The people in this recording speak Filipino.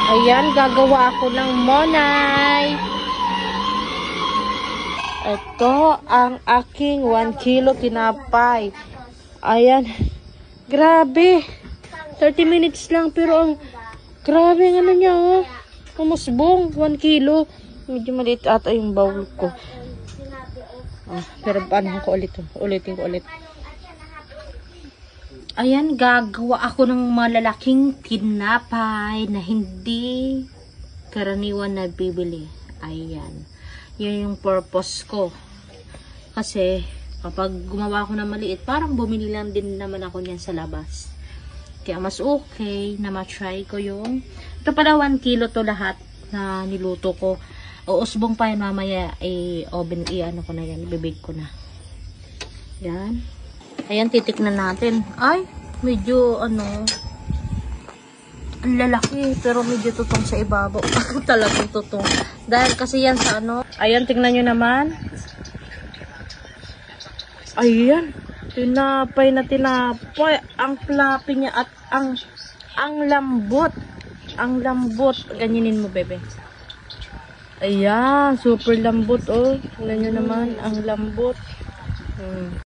Ayan, gagawa ako ng monay. Ito ang aking 1 kilo tinapay. Ayan. Grabe. 30 minutes lang pero ang grabe ang ano niya. Pumusbong. 1 kilo. Medyo maliit ata yung bowl ko. Pero paano ko ulit? Ulitin ko ulit. Ayan, gagawa ako ng malalaking tinapay na hindi karaniwan na bibili. Ayan. Yun yung purpose ko. Kasi, kapag gumawa ako ng maliit, parang bumili lang din naman ako niyan sa labas. Kaya mas okay na ma-try ko yung... Ito pala 1 kilo to lahat na niluto ko. Uusbong pa yan mamaya, oven, ano ko na yan, bibig ko na. Yan. Ayan, titiknan natin. Ay, medyo, ang lalaki, pero medyo tutong sa ibabaw. Talagang tutong. Dahil kasi yan sa ayan, tingnan nyo naman. Ayan, tinapay na tinapay. Ang fluffy niya at ang lambot. Ang lambot. Ganyanin mo, bebe. Ayan, super lambot, oh. Tingnan nyo naman, ang lambot.